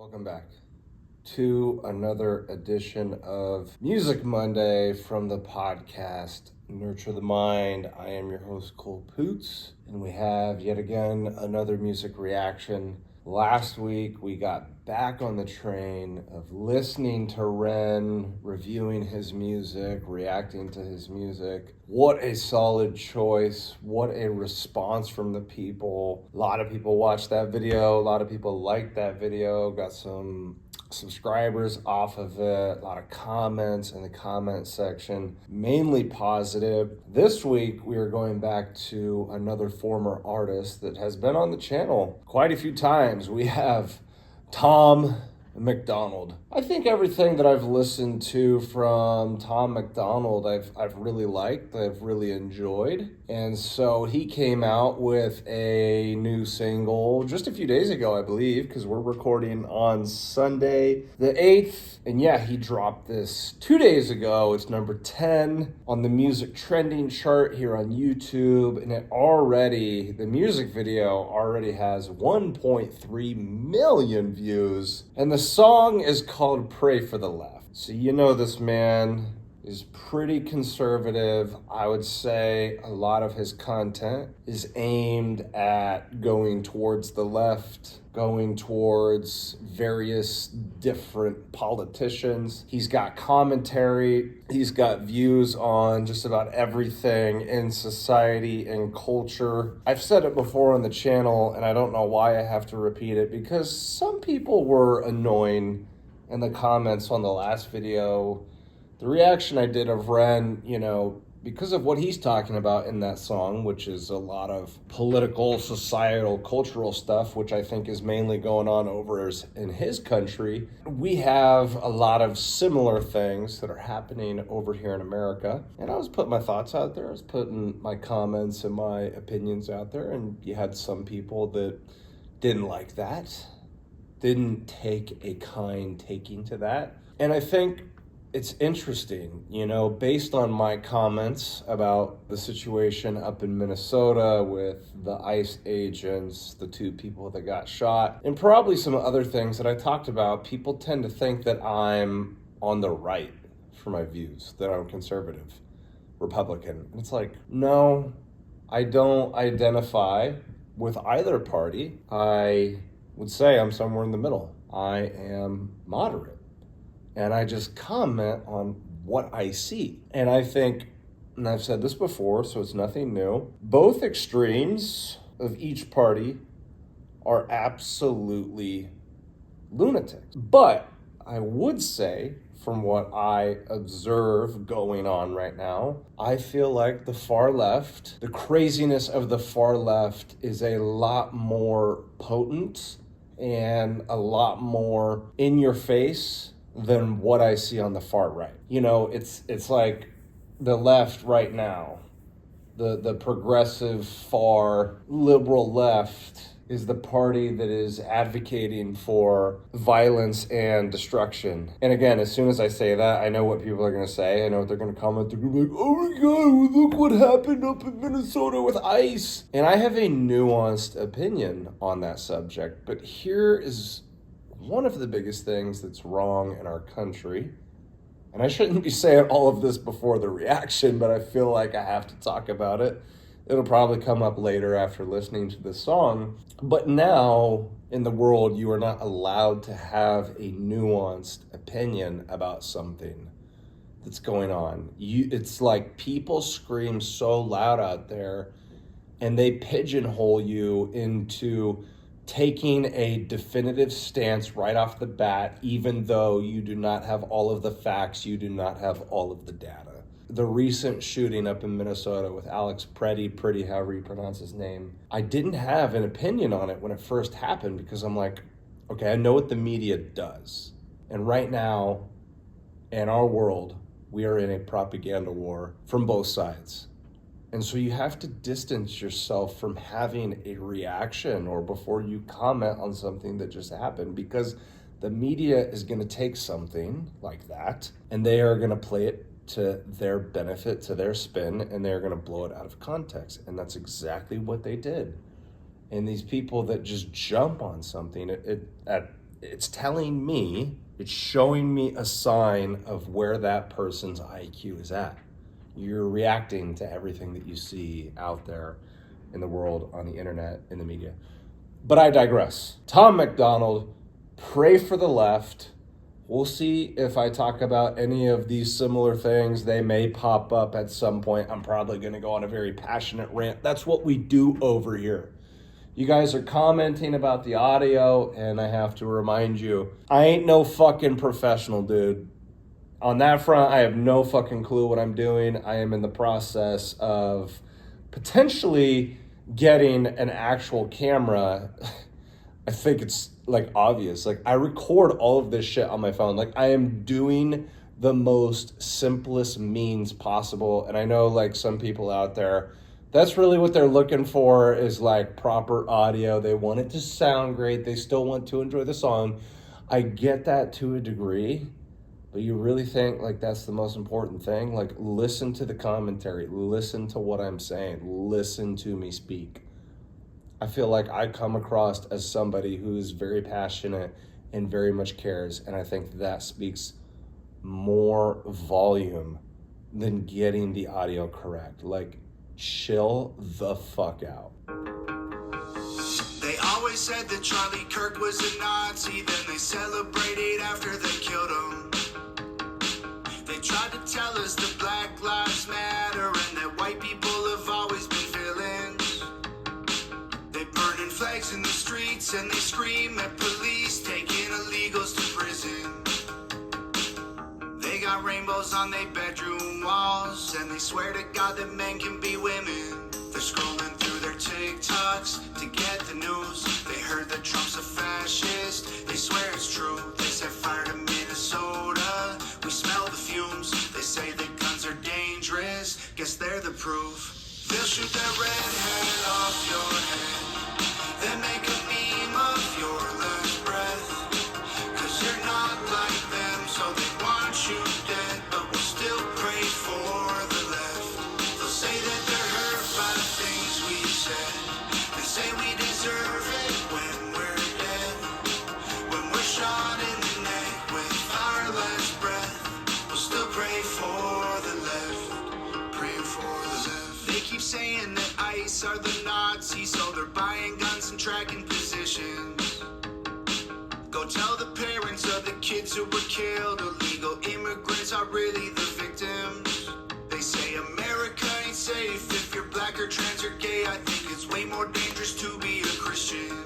Welcome back to another edition of Music Monday from the podcast Nurture the Mind. I am your host, Cole Poots, and we have yet again another music reaction. Last week, we got back on the train of listening to Ren, reviewing his music, reacting to his music. What a solid choice. What a response from the people. A lot of people watched that video. A lot of people liked that video. Got some subscribers off of it. A lot of comments in the comment section, mainly positive. This week, we are going back to another former artist that has been on the channel quite a few times. We have Tom MacDonald. I think everything that I've listened to from Tom MacDonald, I've really liked, I've really enjoyed. And so he came out with a new single just a few days ago, I believe, because we're recording on Sunday the 8th. And yeah, he dropped this 2 days ago. It's number 10 on the music trending chart here on YouTube. And the music video already has 1.3 million views. And the song is called Pray for the Left. So you know this man is pretty conservative. I would say a lot of his content is aimed at going towards the left, going towards various different politicians. He's got commentary. He's got views on just about everything in society and culture. I've said it before on the channel, and I don't know why I have to repeat it, because some people were annoying in the comments on the last video. The reaction I did of Ren, because of what he's talking about in that song, which is a lot of political, societal, cultural stuff, which I think is mainly going on over in his country. We have a lot of similar things that are happening over here in America. And I was putting my thoughts out there. I was putting my comments and my opinions out there. And you had some people that didn't like that, didn't take a kind taking to that. And I think it's interesting, based on my comments about the situation up in Minnesota with the ICE agents, the 2 people that got shot, and probably some other things that I talked about. People tend to think that I'm on the right for my views, that I'm conservative, Republican. And it's like, no, I don't identify with either party. I would say I'm somewhere in the middle. I am moderate. And I just comment on what I see. And I think, and I've said this before, so it's nothing new, both extremes of each party are absolutely lunatics. But I would say, from what I observe going on right now, I feel like the far left, the craziness of the far left is a lot more potent and a lot more in your face than what I see on the far right. It's like the left right now, the progressive far liberal left is the party that is advocating for violence and destruction. And again, as soon as I say that, I know what people are going to say. I know what they're going to comment. They're going to be like, oh my God, look what happened up in Minnesota with ICE. And I have a nuanced opinion on that subject. But here is one of the biggest things that's wrong in our country. And I shouldn't be saying all of this before the reaction, but I feel like I have to talk about it. It'll probably come up later after listening to the song. But now in the world, you are not allowed to have a nuanced opinion about something that's going on. It's like people scream so loud out there and they pigeonhole you into taking a definitive stance right off the bat, even though you do not have all of the facts, you do not have all of the data. The recent shooting up in Minnesota with Alex Pretty, however you pronounce his name, I didn't have an opinion on it when it first happened because I'm like, okay, I know what the media does. And right now, in our world, we are in a propaganda war from both sides. And so you have to distance yourself from having a reaction or before you comment on something that just happened, because the media is going to take something like that and they are going to play it to their benefit, to their spin, and they're going to blow it out of context. And that's exactly what they did. And these people that just jump on something, it's telling me, it's showing me a sign of where that person's IQ is at. You're reacting to everything that you see out there in the world, on the internet, in the media. But I digress. Tom MacDonald, Pray for the Left. We'll see if I talk about any of these similar things. They may pop up at some point. I'm probably going to go on a very passionate rant. That's what we do over here. You guys are commenting about the audio, and I have to remind you, I ain't no fucking professional, dude. On that front, I have no fucking clue what I'm doing. I am in the process of potentially getting an actual camera. I think it's like obvious. Like, I record all of this shit on my phone. Like, I am doing the most simplest means possible. And I know like some people out there, that's really what they're looking for, is like proper audio. They want it to sound great. They still want to enjoy the song. I get that to a degree, but you really think like that's the most important thing? Like, listen to the commentary, listen to what I'm saying, listen to me speak. I feel like I come across as somebody who is very passionate and very much cares, and I think that speaks more volume than getting the audio correct. Like, chill the fuck out. They always said that Charlie Kirk was a Nazi, then they celebrated after they killed him. They tried to tell us that Black Lives Matter and that white people have always been villains. They burning flags in the streets and they scream at police, taking illegals to prison. They got rainbows on their bedroom walls, and they swear to God that men can be women. They're scrolling through their TikToks to get the news. They heard that Trump's a fascist. They swear it's true. They set fire to Minnesota. We smell the fumes. They say that guns are dangerous. Guess they're the proof. They'll shoot that red hat off your head. Then make a meme of your last breath. 'Cause you're not like them, so they want you dead. But we'll still pray for the left. They'll say that they're hurt by the things we said. They say we deserve it when we're dead. When we're shot in the neck with our last breath, we'll still pray for the left. Praying for the left. They keep saying that ICE are the Nazis, so they're buying guns and tracking positions. Go tell the parents of the kids who were killed. Illegal immigrants are really the victims. They say America ain't safe if you're black or trans or gay. I think it's way more dangerous to be a Christian.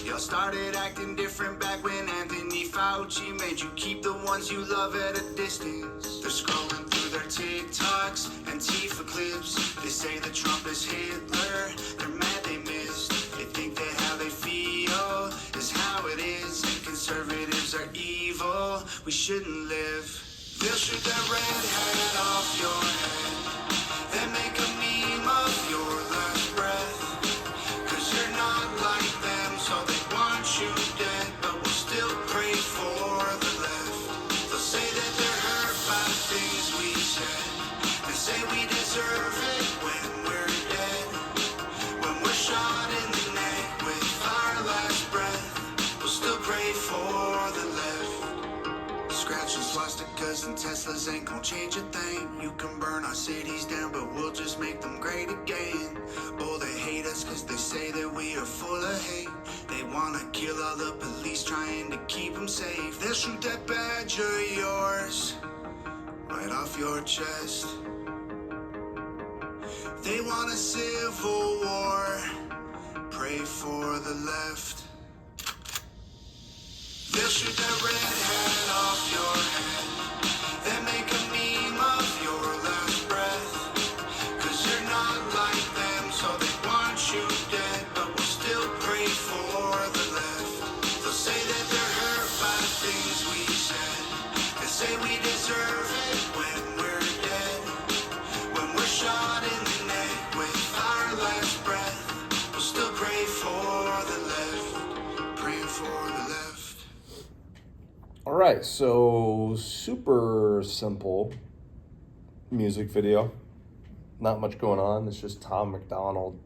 Y'all started acting different back when Anthony Fauci made you keep the ones you love at a distance. They're scrolling through their TikToks and Tifa clips. They say that Trump is Hitler. They're mad they missed. They think that how they feel is how it is, and conservatives are evil. We shouldn't live. They'll shoot that red hat off your head. Then make a meme of your last breath. 'Cause you're not like them, so they want you dead. But we'll still pray for the left. They'll say that they're hurt by the things we said. They say we deserve it when we're dead. When we're shot in the neck with our last breath, we'll still pray for the left. Scratching swastikas and Teslas ain't gon' change a thing. You can burn our cities down, but we'll just make them great again. Oh, they hate us 'cause they say that we are full of hate. They wanna kill all the police trying to keep them safe. They'll shoot that badge of yours right off your chest. They want a civil war. Pray for the left. They'll shoot that red hat off your head. Then make a meme of your last breath. 'Cause you're not like them, so they want you dead. But we'll still pray for the left. They'll say that they're hurt by the things we said. They say we deserve it when we're dead. When we're shot in the neck with our last breath, we'll still pray for the left. Praying for the left. All right, so super simple music video. Not much going on. It's just Tom MacDonald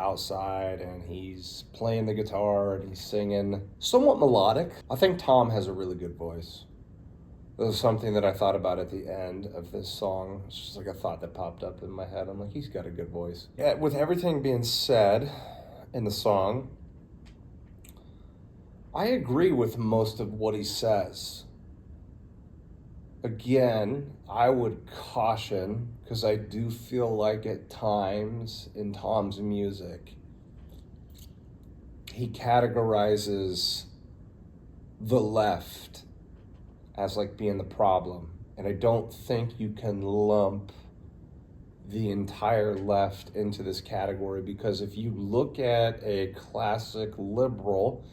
outside and he's playing the guitar and he's singing, somewhat melodic. I think Tom has a really good voice. This was something that I thought about at the end of this song. It's just like a thought that popped up in my head. I'm like, he's got a good voice. Yeah, with everything being said in the song, I agree with most of what he says. Again, I would caution, because I do feel like at times in Tom's music, he categorizes the left as like being the problem. And I don't think you can lump the entire left into this category, because if you look at a classic liberal,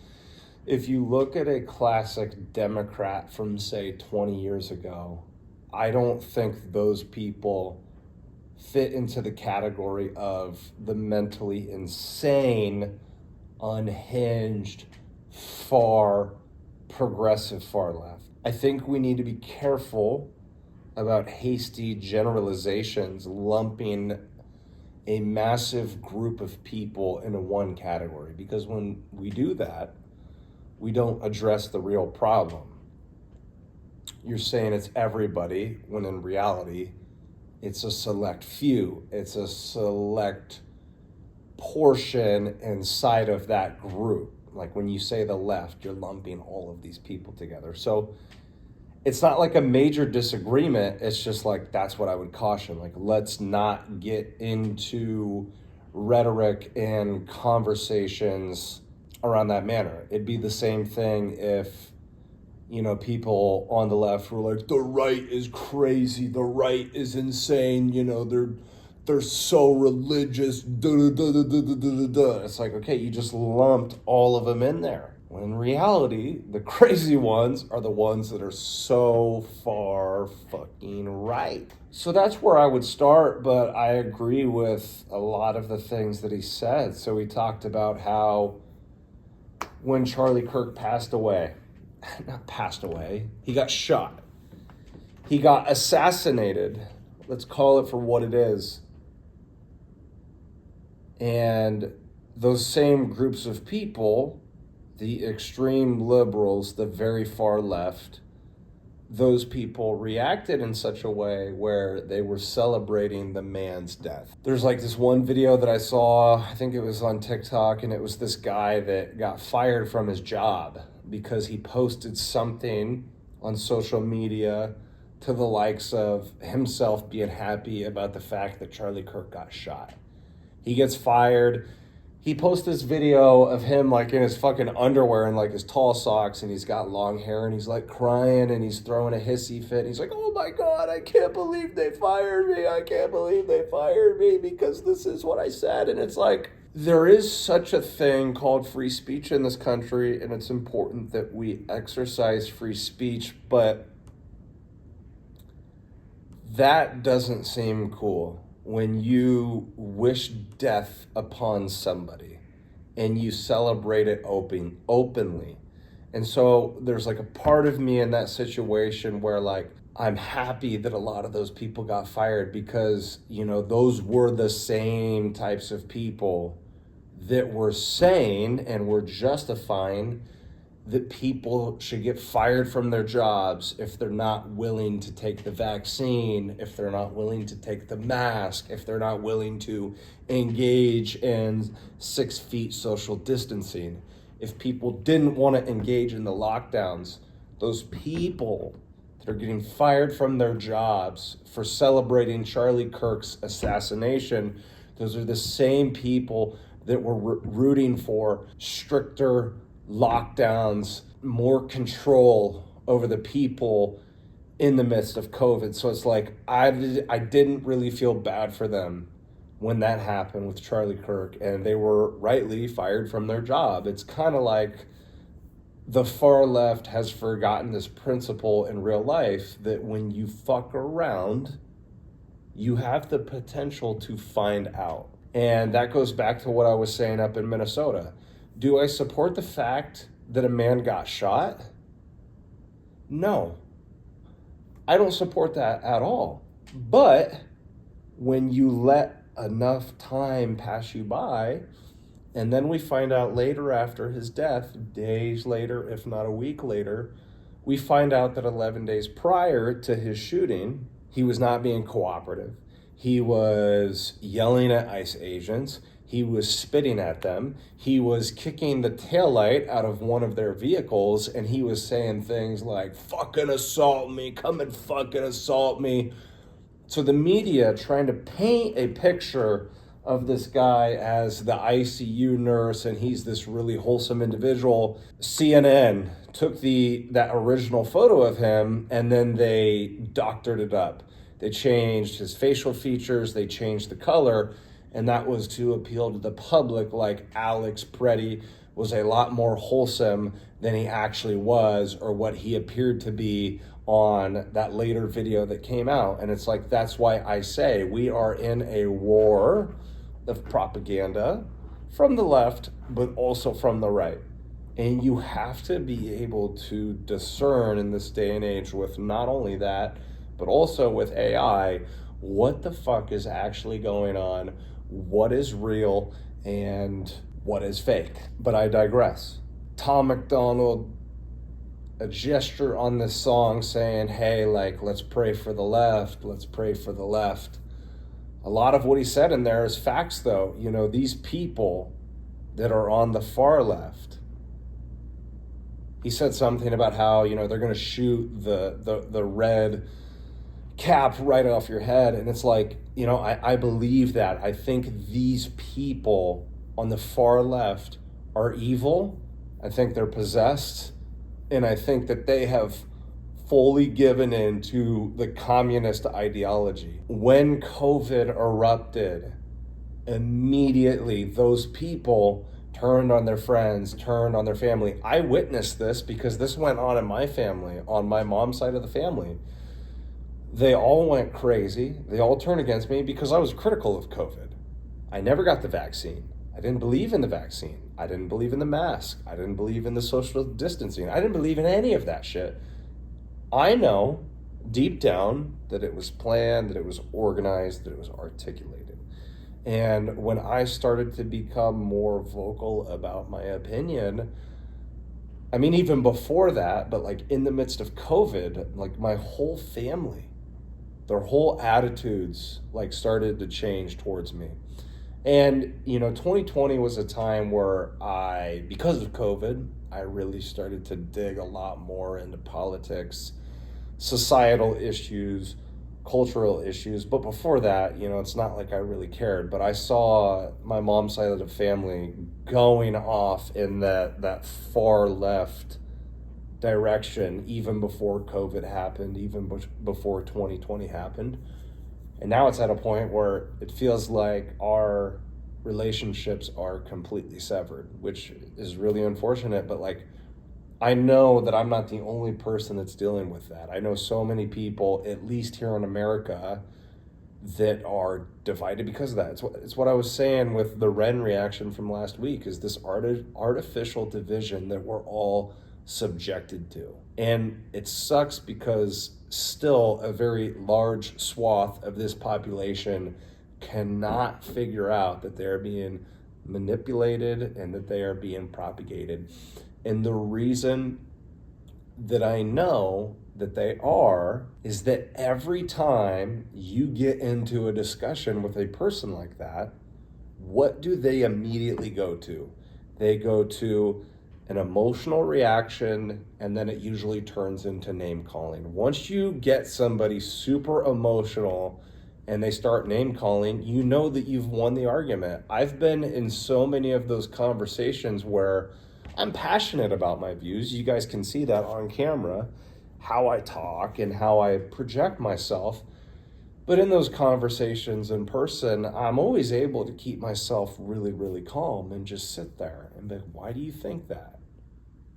if you look at a classic Democrat from, say, 20 years ago, I don't think those people fit into the category of the mentally insane, unhinged, far, progressive far left. I think we need to be careful about hasty generalizations, lumping a massive group of people into one category, because when we do that, we don't address the real problem. You're saying it's everybody, when in reality, it's a select few. It's a select portion inside of that group. Like when you say the left, you're lumping all of these people together. So it's not like a major disagreement. It's just like, that's what I would caution. Like, let's not get into rhetoric and conversations around that manner. It'd be the same thing if, people on the left were like, the right is crazy, the right is insane, they're so religious, It's like, okay, you just lumped all of them in there. When in reality, the crazy ones are the ones that are so far fucking right. So that's where I would start, but I agree with a lot of the things that he said. So he talked about how when Charlie Kirk he got shot. He got assassinated. Let's call it for what it is. And those same groups of people, the extreme liberals, the very far left, those people reacted in such a way where they were celebrating the man's death. There's like this one video that I saw, I think it was on TikTok, and it was this guy that got fired from his job because he posted something on social media to the likes of himself being happy about the fact that Charlie Kirk got shot. He gets fired. He posts this video of him like in his fucking underwear and like his tall socks, and he's got long hair, and he's like crying and he's throwing a hissy fit. He's like, oh my God, I can't believe they fired me. I can't believe they fired me because this is what I said. And it's like, there is such a thing called free speech in this country, and it's important that we exercise free speech, but that doesn't seem cool. When you wish death upon somebody and you celebrate it openly. And so there's like a part of me in that situation where like, I'm happy that a lot of those people got fired because, those were the same types of people that were saying and were justifying that people should get fired from their jobs if they're not willing to take the vaccine, if they're not willing to take the mask, if they're not willing to engage in 6 feet social distancing. If people didn't want to engage in the lockdowns, those people that are getting fired from their jobs for celebrating Charlie Kirk's assassination, those are the same people that were rooting for stricter lockdowns, more control over the people in the midst of COVID. So it's like, I didn't really feel bad for them when that happened with Charlie Kirk and they were rightly fired from their job. It's kind of like the far left has forgotten this principle in real life that when you fuck around, you have the potential to find out. And that goes back to what I was saying up in Minnesota. Do I support the fact that a man got shot? No. I don't support that at all. But when you let enough time pass you by, and then we find out later after his death, days later, if not a week later, we find out that 11 days prior to his shooting, he was not being cooperative. He was yelling at ICE agents. He was spitting at them. He was kicking the taillight out of one of their vehicles, and he was saying things like, fucking assault me, come and fucking assault me. So the media trying to paint a picture of this guy as the ICU nurse and he's this really wholesome individual. CNN took that original photo of him and then they doctored it up. They changed his facial features, they changed the color, and that was to appeal to the public, like Alex Preddy was a lot more wholesome than he actually was, or what he appeared to be on that later video that came out. And it's like, that's why I say we are in a war of propaganda from the left, but also from the right. And you have to be able to discern in this day and age with not only that, but also with AI, what the fuck is actually going on, what is real, and what is fake. But I digress. Tom MacDonald, a gesture on this song saying, hey, like, let's pray for the left, let's pray for the left. A lot of what he said in there is facts, though. You know, these people that are on the far left, he said something about how, you know, they're going to shoot the red cap right off your head. And it's like, you know, I believe that. I think these people on the far left are evil. I think they're possessed. And I think that they have fully given in to the communist ideology. When COVID erupted, immediately those people turned on their friends, turned on their family. I witnessed this because this went on in my family, on my mom's side of the family. They all went crazy. They all turned against me because I was critical of COVID. I never got the vaccine. I didn't believe in the vaccine. I didn't believe in the mask. I didn't believe in the social distancing. I didn't believe in any of that shit. I know deep down that it was planned, that it was organized, that it was articulated. And when I started to become more vocal about my opinion, I mean, even before that, but like in the midst of COVID, like my whole family, their whole attitudes like started to change towards me. And, you know, 2020 was a time where because of COVID, I really started to dig a lot more into politics, societal issues, cultural issues. But before that, you know, it's not like I really cared, but I saw my mom's side of the family going off in that far left direction, even before COVID happened, even before 2020 happened. And now it's at a point where it feels like our relationships are completely severed, which is really unfortunate. But like, I know that I'm not the only person that's dealing with that. I know so many people, at least here in America, that are divided because of that. It's what I was saying with the Ren reaction from last week, is this artificial division that we're all subjected to. And it sucks because still a very large swath of this population cannot figure out that they're being manipulated and that they are being propagated. And the reason that I know that they are is that every time you get into a discussion with a person like that, what do they immediately go to? They go to an emotional reaction, and then it usually turns into name calling. Once you get somebody super emotional and they start name calling, you know that you've won the argument. I've been in so many of those conversations where I'm passionate about my views. You guys can see that on camera, how I talk and how I project myself. But in those conversations in person, I'm always able to keep myself really, really calm and just sit there and be like, why do you think that?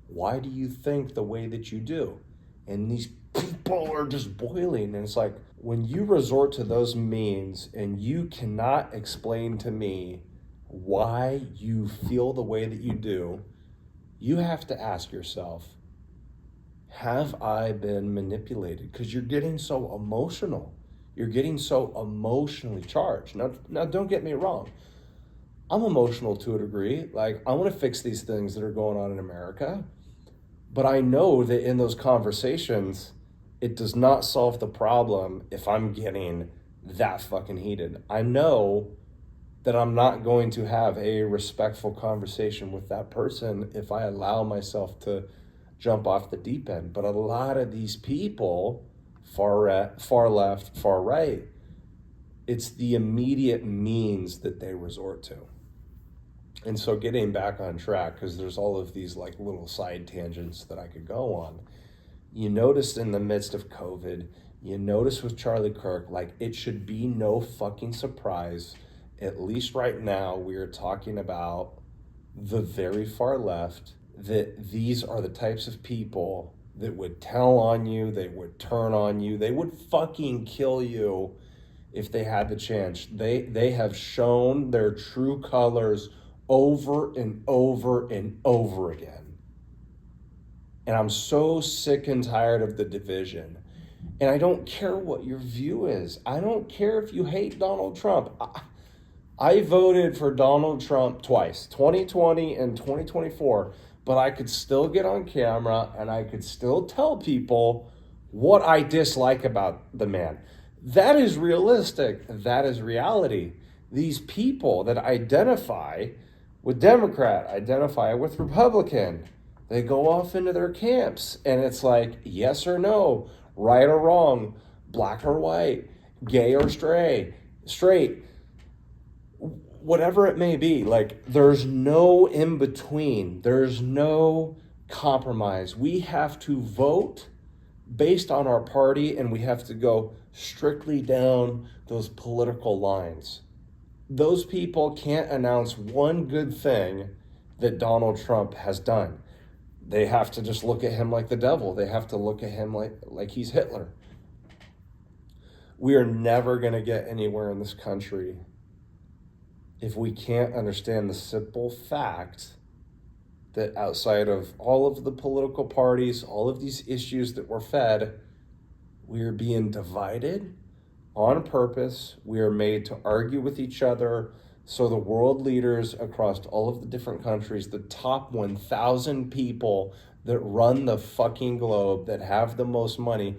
Why do you think the way that you do? And these people are just boiling. And it's like, when you resort to those means and you cannot explain to me why you feel the way that you do, you have to ask yourself, have I been manipulated? Because you're getting so emotional. You're getting so emotionally charged. Now don't get me wrong. I'm emotional to a degree. Like, I want to fix these things that are going on in America. But I know that in those conversations, it does not solve the problem if I'm getting that fucking heated. I know that I'm not going to have a respectful conversation with that person if I allow myself to jump off the deep end. But a lot of these people, far left, far right, it's the immediate means that they resort to. And so getting back on track, because there's all of these like little side tangents that I could go on. You noticed in the midst of COVID, you notice with Charlie Kirk, like, it should be no fucking surprise, at least right now, we are talking about the very far left, that these are the types of people that would tell on you, they would turn on you, they would fucking kill you if they had the chance. They have shown their true colors over and over and over again. And I'm so sick and tired of the division. And I don't care what your view is. I don't care if you hate Donald Trump. I voted for Donald Trump twice, 2020 and 2024, but I could still get on camera and I could still tell people what I dislike about the man. That is realistic. That is reality. These people that identify with Democrat, identify with Republican, they go off into their camps and it's like, yes or no, right or wrong, black or white, gay or straight, whatever it may be. Like, there's no in between. There's no compromise. We have to vote based on our party, and we have to go strictly down those political lines. Those people can't announce one good thing that Donald Trump has done. They have to just look at him like the devil. They have to look at him like he's Hitler. We are never going to get anywhere in this country if we can't understand the simple fact that outside of all of the political parties, all of these issues that we're fed, we are being divided on purpose. We are made to argue with each other. So the world leaders across all of the different countries, the top 1,000 people that run the fucking globe, that have the most money,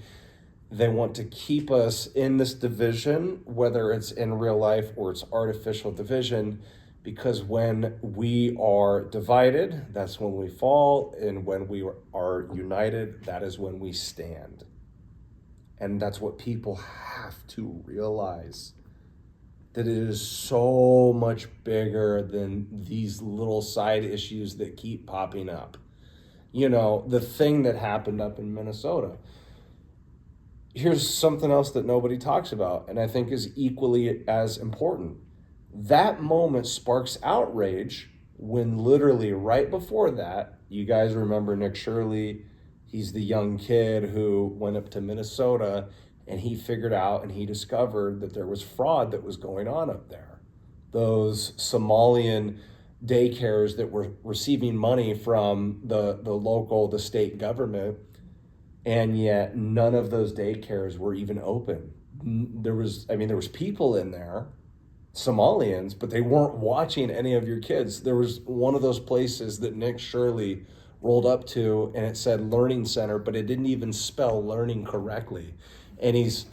they want to keep us in this division, whether it's in real life or it's artificial division, because when we are divided, that's when we fall. And when we are united, that is when we stand. And that's what people have to realize, that it is so much bigger than these little side issues that keep popping up. You know, the thing that happened up in Minnesota. Here's something else that nobody talks about, and I think is equally as important. That moment sparks outrage when literally right before that, you guys remember Nick Shirley, he's the young kid who went up to Minnesota and he figured out and he discovered that there was fraud that was going on up there. Those Somalian daycares that were receiving money from the state government, and yet none of those daycares were even open. There was people in there, Somalians, but they weren't watching any of your kids. There was one of those places that Nick Shirley rolled up to and it said Learning Center, but it didn't even spell learning correctly. And he's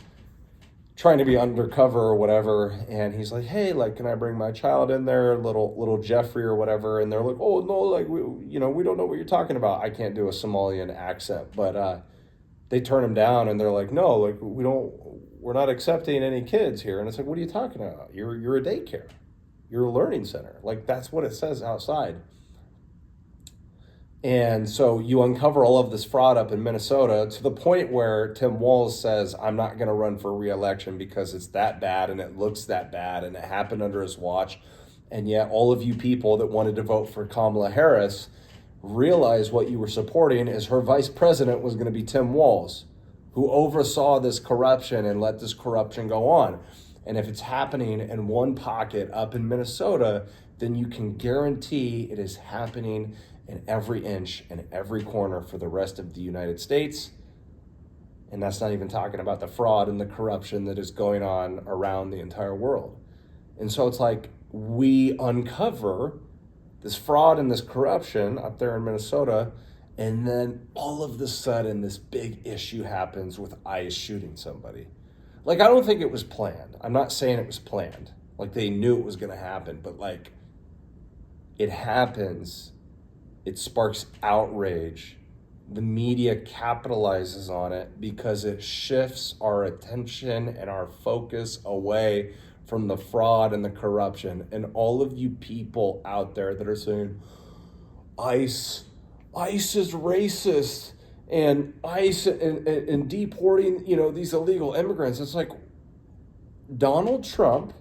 trying to be undercover or whatever, and he's like, hey, like, can I bring my child in there, little Jeffrey or whatever? And they're like, oh no, like, we don't know what you're talking about. I can't do a Somalian accent, but they turn him down and they're like, no, like, we're not accepting any kids here. And it's like, what are you talking about? You're a daycare. You're a learning center. Like, that's what it says outside. And so you uncover all of this fraud up in Minnesota to the point where Tim Walz says, I'm not going to run for re-election because it's that bad and it looks that bad and it happened under his watch. And yet all of you people that wanted to vote for Kamala Harris realize what you were supporting is her vice president was going to be Tim Walz, who oversaw this corruption and let this corruption go on. And if it's happening in one pocket up in Minnesota, then you can guarantee it is happening in every inch and every corner for the rest of the United States. And that's not even talking about the fraud and the corruption that is going on around the entire world. And so it's like we uncover this fraud and this corruption up there in Minnesota, and then all of a sudden this big issue happens with ICE shooting somebody. Like, I don't think it was planned. I'm not saying it was planned. Like, they knew it was going to happen, but like, it happens, it sparks outrage. The media capitalizes on it because it shifts our attention and our focus away from the fraud and the corruption. And all of you people out there that are saying, ICE is racist, and ICE and deporting, these illegal immigrants. It's like, Donald Trump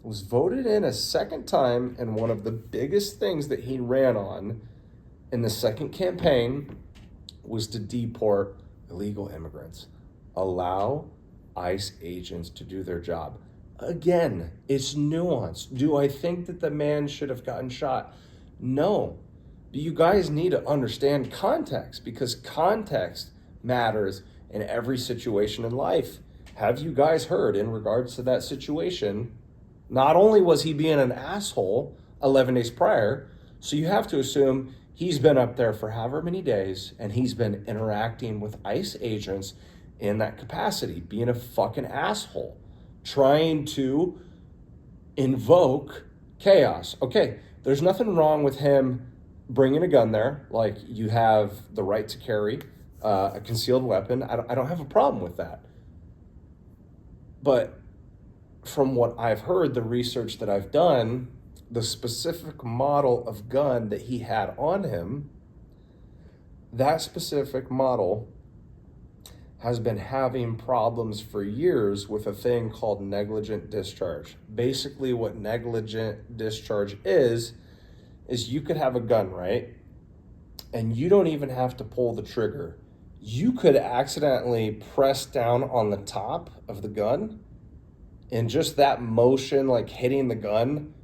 was voted in a second time, and one of the biggest things that he ran on in the second campaign was to deport illegal immigrants. Allow ICE agents to do their job. Again, it's nuanced. Do I think that the man should have gotten shot? No. But you guys need to understand context, because context matters in every situation in life. Have you guys heard in regards to that situation? Not only was he being an asshole 11 days prior, so you have to assume he's been up there for however many days and he's been interacting with ICE agents in that capacity, being a fucking asshole, trying to invoke chaos. Okay, there's nothing wrong with him bringing a gun there. Like, you have the right to carry a concealed weapon. I don't have a problem with that. But from what I've heard, the research that I've done, the specific model of gun that he had on him, that specific model has been having problems for years with a thing called negligent discharge. Basically, what negligent discharge is you could have a gun, right? And you don't even have to pull the trigger. You could accidentally press down on the top of the gun, and just that motion, like hitting the gun,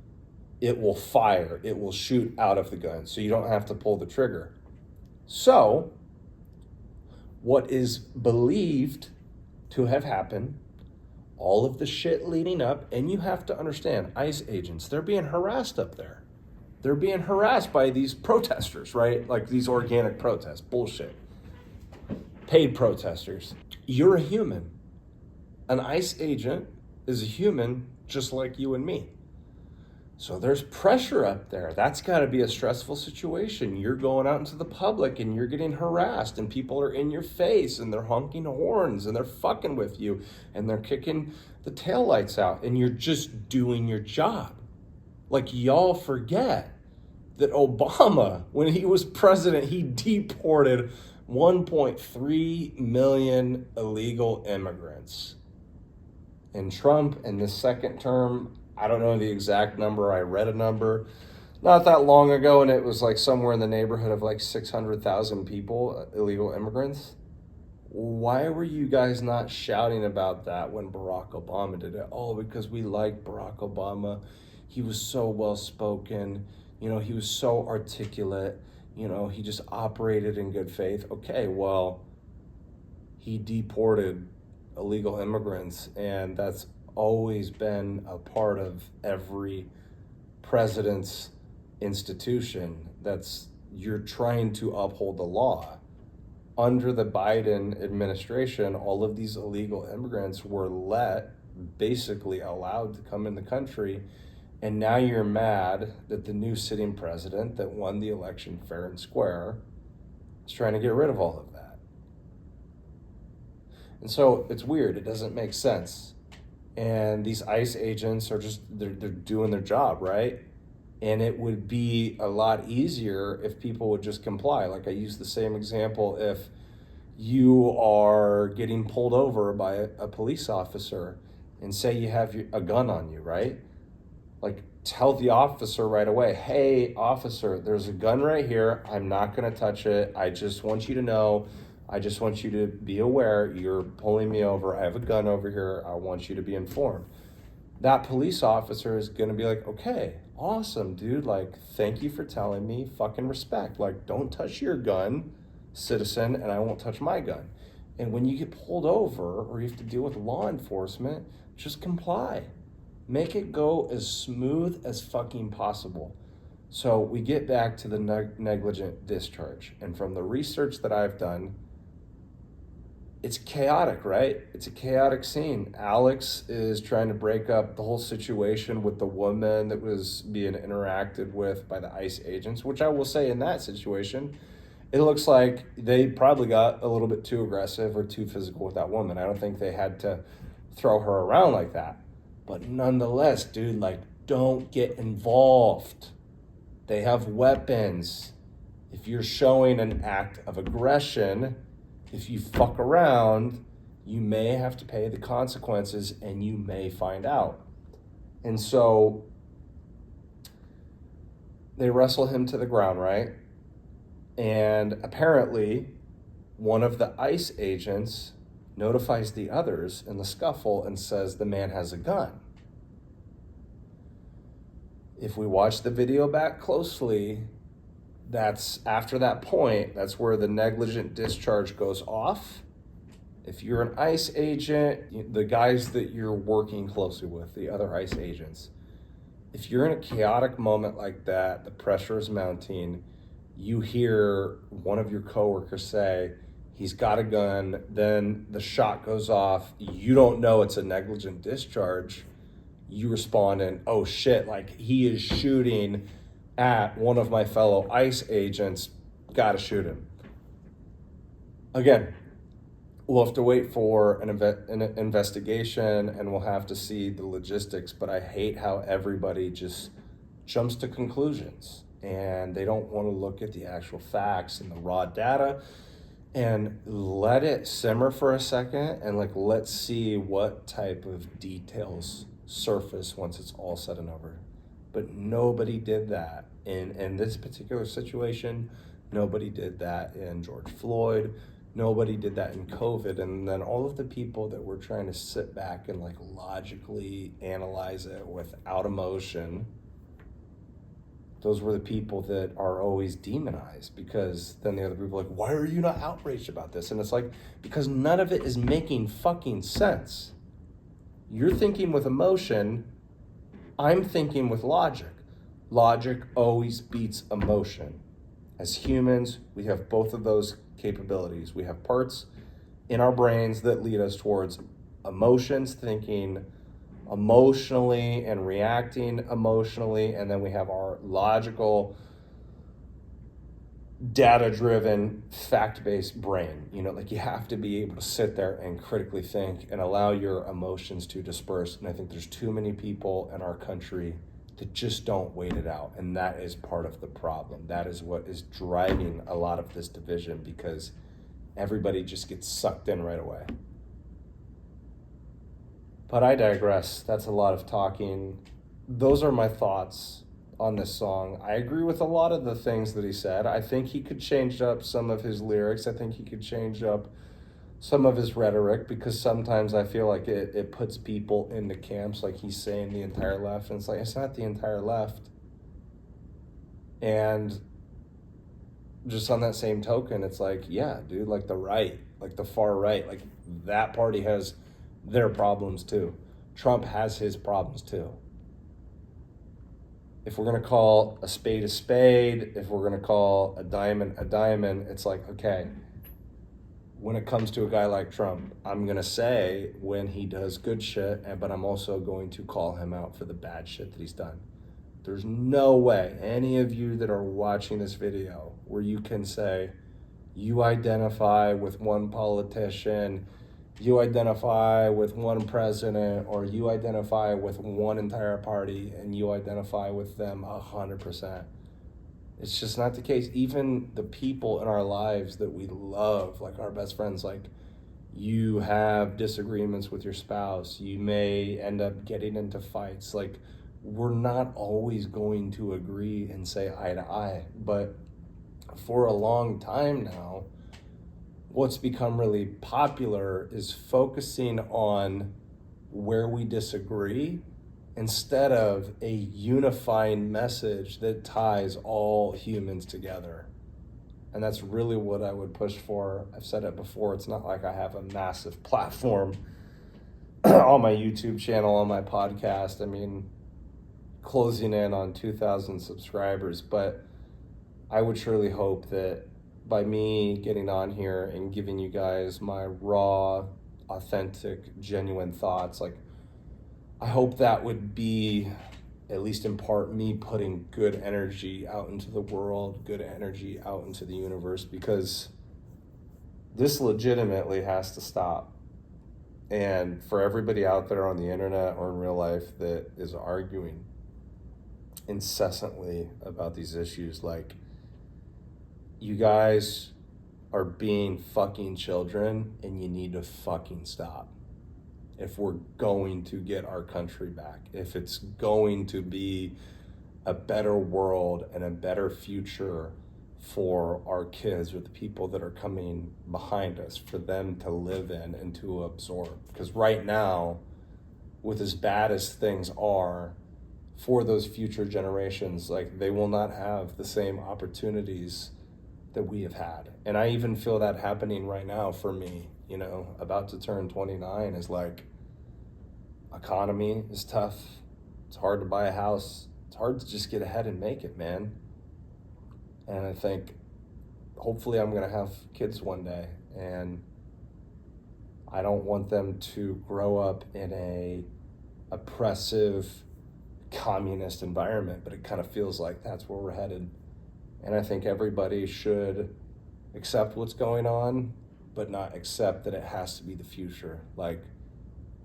it will fire. It will shoot out of the gun, so you don't have to pull the trigger. So, what is believed to have happened, all of the shit leading up, and you have to understand, ICE agents, they're being harassed up there. They're being harassed by these protesters, right? Like these organic protests, bullshit. Paid protesters. You're a human. An ICE agent is a human just like you and me. So there's pressure up there. That's got to be a stressful situation. You're going out into the public and you're getting harassed, and people are in your face and they're honking horns and they're fucking with you and they're kicking the taillights out, and you're just doing your job. Like, y'all forget that Obama, when he was president, he deported 1.3 million illegal immigrants. And Trump, in the second term, I don't know the exact number. I read a number not that long ago, and it was like somewhere in the neighborhood of like 600,000 people, illegal immigrants. Why were you guys not shouting about that when Barack Obama did it? Oh, because we like Barack Obama. He was so well-spoken. He was so articulate. He just operated in good faith. Okay, well, he deported illegal immigrants, and that's always been a part of every president's institution. You're trying to uphold the law. Under the Biden administration, all of these illegal immigrants were basically allowed to come in the country, and now you're mad that the new sitting president that won the election fair and square is trying to get rid of all of that. And so it's weird. It doesn't make sense. And these ICE agents are they're doing their job, right? And it would be a lot easier if people would just comply. Like, I use the same example. If you are getting pulled over by a police officer and say you have a gun on you, right? Like, tell the officer right away, hey, officer, there's a gun right here. I'm not going to touch it. I just want you to know. I just want you to be aware you're pulling me over. I have a gun over here. I want you to be informed. That police officer is going to be like, okay, awesome, dude. Like, thank you for telling me. Fucking respect. Like, don't touch your gun, citizen, and I won't touch my gun. And when you get pulled over or you have to deal with law enforcement, just comply. Make it go as smooth as fucking possible. So we get back to the negligent discharge. And from the research that I've done, it's chaotic, right? It's a chaotic scene. Alex is trying to break up the whole situation with the woman that was being interacted with by the ICE agents, which I will say in that situation, it looks like they probably got a little bit too aggressive or too physical with that woman. I don't think they had to throw her around like that. But nonetheless, dude, like, don't get involved. They have weapons. If you're showing an act of aggression, if you fuck around, you may have to pay the consequences and you may find out. And so they wrestle him to the ground, right? And apparently one of the ICE agents notifies the others in the scuffle and says the man has a gun. If we watch the video back closely, that's after that point, that's where the negligent discharge goes off. If you're an ICE agent, the guys that you're working closely with, the other ICE agents, if you're in a chaotic moment like that, the pressure is mounting, you hear one of your coworkers say, he's got a gun, then the shot goes off, you don't know it's a negligent discharge, you respond and, oh shit, like he is shooting at one of my fellow ICE agents, gotta shoot him. Again, we'll have to wait for an investigation and we'll have to see the logistics, but I hate how everybody just jumps to conclusions and they don't want to look at the actual facts and the raw data and let it simmer for a second and like, let's see what type of details surface once it's all said and over. But nobody did that in this particular situation. Nobody did that in George Floyd. Nobody did that in COVID. And then all of the people that were trying to sit back and like logically analyze it without emotion, those were the people that are always demonized, because then the other people are like, why are you not outraged about this? And it's like, because none of it is making fucking sense. You're thinking with emotion, I'm thinking with logic. Logic always beats emotion. As humans, we have both of those capabilities. We have parts in our brains that lead us towards emotions, thinking emotionally and reacting emotionally, and then we have our logical, data-driven, fact-based brain. You know, like you have to be able to sit there and critically think and allow your emotions to disperse. And I think there's too many people in our country that just don't wait it out. And that is part of the problem. That is what is driving a lot of this division, because everybody just gets sucked in right away. But I digress. That's a lot of talking. Those are my thoughts on this song. I agree with a lot of the things that he said. I think he could change up some of his lyrics. I think he could change up some of his rhetoric, because sometimes I feel like it puts people into camps, like he's saying the entire left, and it's like, it's not the entire left. And just on that same token, it's like, yeah, dude, like the right, like the far right, like that party has their problems too. Trump has his problems too. If we're going to call a spade, if we're going to call a diamond, it's like, okay, when it comes to a guy like Trump, I'm going to say when he does good shit, but I'm also going to call him out for the bad shit that he's done. There's no way any of you that are watching this video where you can say you identify with one politician, you identify with one president, or you identify with one entire party and you identify with them 100%. It's just not the case. Even the people in our lives that we love, like our best friends, like you have disagreements with your spouse, you may end up getting into fights. Like, we're not always going to agree and say eye to eye. But for a long time now, what's become really popular is focusing on where we disagree instead of a unifying message that ties all humans together. And that's really what I would push for. I've said it before. It's not like I have a massive platform on my YouTube channel, on my podcast. I mean, closing in on 2,000 subscribers. But I would surely hope that by me getting on here and giving you guys my raw, authentic, genuine thoughts, like, I hope that would be, at least in part, me putting good energy out into the world, good energy out into the universe, because this legitimately has to stop. And for everybody out there on the internet or in real life that is arguing incessantly about these issues, like, you guys are being fucking children and you need to fucking stop. If we're going to get our country back, if it's going to be a better world and a better future for our kids or the people that are coming behind us, for them to live in and to absorb. Because right now, with as bad as things are, for those future generations, like, they will not have the same opportunities that we have had. And I even feel that happening right now for me, about to turn 29, is like, economy is tough. It's hard to buy a house. It's hard to just get ahead and make it, man. And I think hopefully I'm going to have kids one day, and I don't want them to grow up in a oppressive communist environment, but it kind of feels like that's where we're headed. And I think everybody should accept what's going on, but not accept that it has to be the future. Like,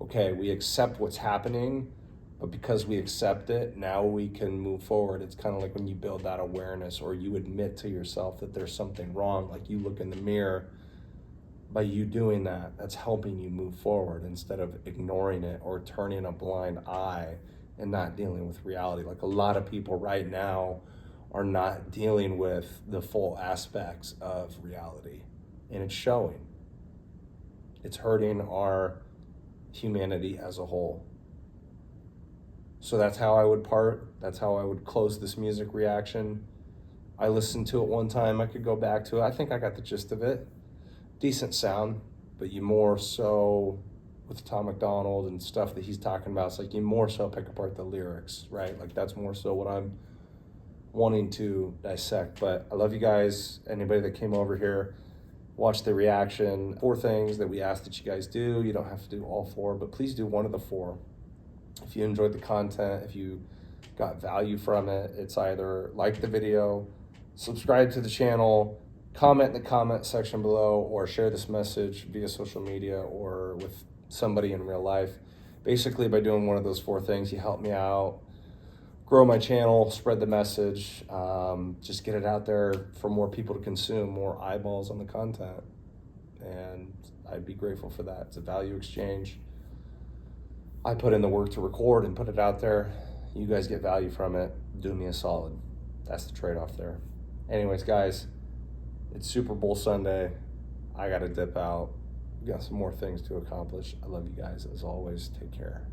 okay, we accept what's happening, but because we accept it, now we can move forward. It's kind of like when you build that awareness, or you admit to yourself that there's something wrong. Like, you look in the mirror. By you doing that, that's helping you move forward instead of ignoring it or turning a blind eye and not dealing with reality. Like, a lot of people right now are not dealing with the full aspects of reality, and it's showing. It's hurting our humanity as a whole. So that's how I would that's how I would close this music reaction. I listened to it one time. I could go back to it. I think I got the gist of it. Decent sound, but you more so, with Tom MacDonald and stuff that he's talking about, it's like you more so pick apart the lyrics, right? Like, that's more so what I'm wanting to dissect. But I love you guys. Anybody that came over here, watch the reaction. 4 things that we ask that you guys do. You don't have to do all 4, but please do one of the 4. If you enjoyed the content, if you got value from it, it's either like the video, subscribe to the channel, comment in the comment section below, or share this message via social media or with somebody in real life. Basically, by doing one of those 4 things, you help me out, grow my channel, spread the message, just get it out there for more people to consume, more eyeballs on the content. And I'd be grateful for that. It's a value exchange. I put in the work to record and put it out there. You guys get value from it. Do me a solid. That's the trade-off there. Anyways, guys, it's Super Bowl Sunday. I got to dip out. We got some more things to accomplish. I love you guys. As always, take care.